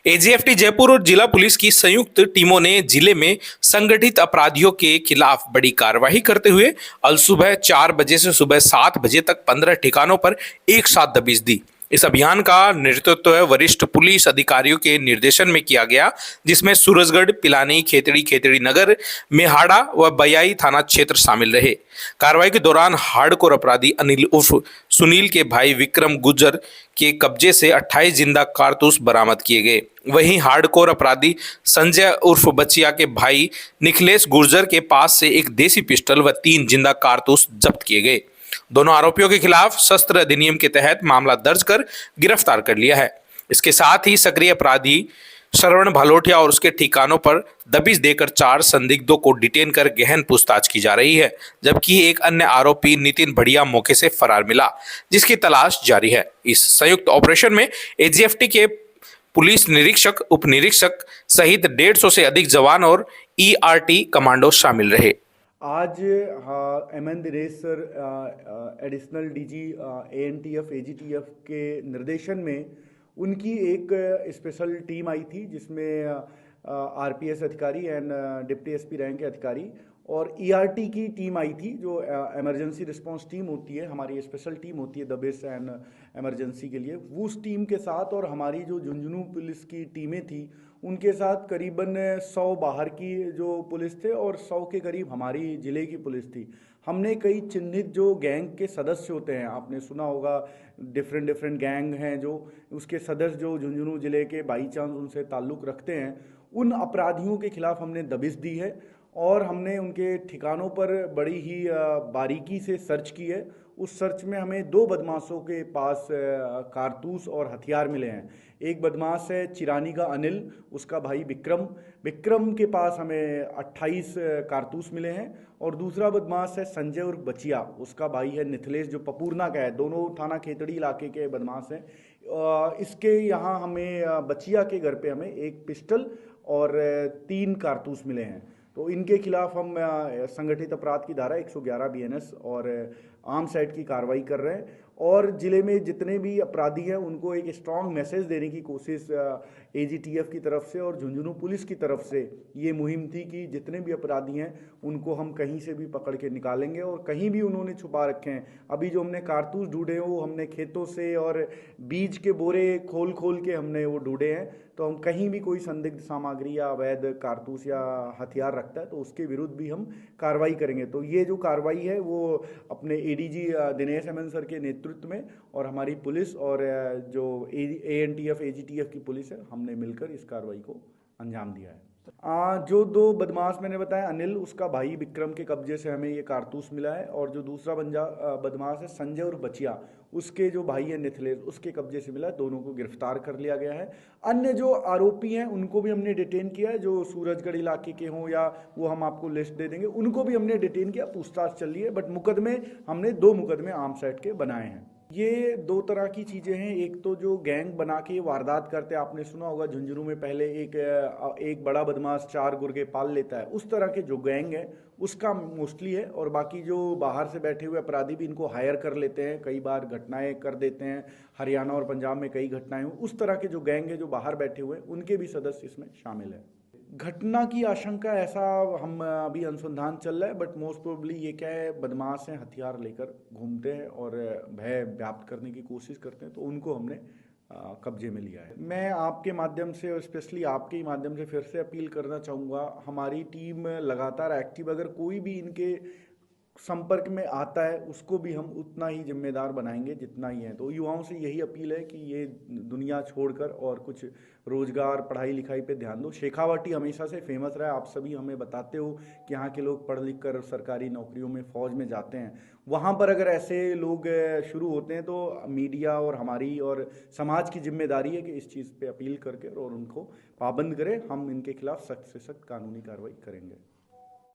एजीएफटी जयपुर और जिला पुलिस की संयुक्त टीमों ने जिले में संगठित अपराधियों के खिलाफ बड़ी कार्रवाई करते हुए अलसुबह 4 बजे से सुबह 7 बजे तक 15 ठिकानों पर एक साथ दबिश दी। इस अभियान का नेतृत्व वरिष्ठ पुलिस अधिकारियों के निर्देशन में किया गया, जिसमें सूरजगढ़, पिलानी, खेतड़ी, खेतड़ी नगर, मेहाड़ा व बयाई थाना क्षेत्र शामिल रहे। कार्रवाई के दौरान हार्डकोर अपराधी अनिल उर्फ सुनील के भाई विक्रम गुर्जर के कब्जे से 28 जिंदा कारतूस बरामद किए गए। वहीं हार्डकोर अपराधी संजय उर्फ बचिया के भाई निखिलेश गुर्जर के पास से एक देसी पिस्टल व 3 जिंदा कारतूस जब्त किए गए। दोनों आरोपियों के खिलाफ शस्त्र अधिनियम के तहत मामला दर्ज कर गिरफ्तार कर लिया है। इसके साथ ही सक्रिय अपराधी श्रवण भालोटिया और उसके ठिकानों पर दबिश देकर 4 संदिग्धों को डिटेन कर गहन पूछताछ की जा रही है, जबकि एक अन्य आरोपी नितिन बढ़िया मौके से फरार मिला, जिसकी तलाश जारी है। इस संयुक्त ऑपरेशन में एजीएफटी के पुलिस निरीक्षक, उप निरीक्षक सहित 150 से अधिक जवान और ईआरटी कमांडो शामिल रहे। आज MN Dinesh sir additional DG ANTF AGTF के निर्देशन में उनकी एक स्पेशल टीम आई थी, जिसमें आरपीएस अधिकारी एंड डिप्टी एसपी रैंक के अधिकारी और ईआरटी की टीम आई थी, जो इमरजेंसी रिस्पांस टीम होती है, हमारी स्पेशल टीम होती है दबिश एंड इमरजेंसी के लिए। उस टीम के साथ और हमारी जो झुंझुनू पुलिस की टीमें थी, उनके साथ करीबन 100 बाहर की जो पुलिस थे और 100 के करीब हमारी ज़िले की पुलिस थी। हमने कई चिन्हित जो गैंग के सदस्य होते हैं, आपने सुना होगा डिफरेंट गैंग हैं, जो उसके सदस्य जो झुंझुनू ज़िले के बाई चांस उनसे ताल्लुक़ रखते हैं, उन अपराधियों के खिलाफ हमने दबिश दी है और हमने उनके ठिकानों पर बड़ी ही बारीकी से सर्च की है। उस सर्च में हमें 2 बदमाशों के पास कारतूस और हथियार मिले हैं। एक बदमाश है चिरानी का अनिल, उसका भाई विक्रम के पास हमें 28 कारतूस मिले हैं और दूसरा बदमाश है संजय उर्फ बचिया, उसका भाई है निखिलेश जो पपूरना का है। दोनों थाना खेतड़ी इलाके के बदमाश हैं। इसके यहाँ हमें बचिया के घर पे हमें एक पिस्टल और 3 कारतूस मिले हैं। तो इनके खिलाफ हम संगठित अपराध की धारा 111 बीएनएस और आर्म्स एक्ट की कार्रवाई कर रहे हैं और ज़िले में जितने भी अपराधी हैं उनको एक स्ट्रांग मैसेज देने की कोशिश एजीटीएफ की तरफ से और झुंझुनू पुलिस की तरफ से ये मुहिम थी कि जितने भी अपराधी हैं उनको हम कहीं से भी पकड़ के निकालेंगे और कहीं भी उन्होंने छुपा रखे हैं। अभी जो हमने कारतूस ढूंढे हैं वो हमने खेतों से और बीज के बोरे खोल के हमने वो ढूंढे हैं। तो हम कहीं भी कोई संदिग्ध सामग्री या अवैध कारतूस या हथियार रखता है तो उसके विरुद्ध भी हम कार्रवाई करेंगे। तो ये जो कार्रवाई है वो अपने एडीजी दिनेश एमएन सर के नेतृत्व में और हमारी पुलिस और जो एएनटीएफ एजीटीएफ की पुलिस है, हमने मिलकर इस कार्रवाई को अंजाम दिया है। जो 2 बदमाश मैंने बताया, अनिल उसका भाई विक्रम के कब्जे से हमें ये कारतूस मिला है और जो दूसरा बदमाश है संजय और बचिया, उसके जो भाई है निखिलेश, उसके कब्जे से मिला है। दोनों को गिरफ्तार कर लिया गया है। अन्य जो आरोपी हैं उनको भी हमने डिटेन किया है, जो सूरजगढ़ इलाके के हों या वो हम आपको लिस्ट दे देंगे, उनको भी हमने डिटेन किया, पूछताछ चल रही है। बट मुकदमे हमने 2 मुकदमे आर्म्स एक्ट के बनाए हैं। ये 2 तरह की चीज़ें हैं। एक तो जो गैंग बना के वारदात करते हैं, आपने सुना होगा झुंझुनू में पहले एक बड़ा बदमाश 4 गुर्गे पाल लेता है, उस तरह के जो गैंग है उसका मोस्टली है। और बाकी जो बाहर से बैठे हुए अपराधी भी इनको हायर कर लेते हैं, कई बार घटनाएं कर देते हैं। हरियाणा और पंजाब में कई घटनाएं हुई, उस तरह के जो गैंग है जो बाहर बैठे हुए हैं उनके भी सदस्य इसमें शामिल है। घटना की आशंका ऐसा हम अभी अनुसंधान चल रहा है, बट मोस्ट प्रोबेबली ये क्या है, बदमाश हैं, हथियार लेकर घूमते हैं और भय व्याप्त करने की कोशिश करते हैं, तो उनको हमने कब्जे में लिया है। मैं आपके माध्यम से और स्पेशली आपके ही माध्यम से फिर से अपील करना चाहूँगा, हमारी टीम लगातार एक्टिव, अगर कोई भी इनके संपर्क में आता है उसको भी हम उतना ही जिम्मेदार बनाएंगे जितना ही है। तो युवाओं से यही अपील है कि ये दुनिया छोड़कर और कुछ रोजगार, पढ़ाई लिखाई पे ध्यान दो। शेखावाटी हमेशा से फेमस रहा है, आप सभी हमें बताते हो कि यहाँ के लोग पढ़ लिख कर सरकारी नौकरियों में, फौज में जाते हैं। वहाँ पर अगर ऐसे लोग शुरू होते हैं तो मीडिया और हमारी और समाज की जिम्मेदारी है कि इस चीज़ पे अपील करके और उनको पाबंद करें। हम इनके खिलाफ सख्त से सख्त कानूनी कार्रवाई करेंगे।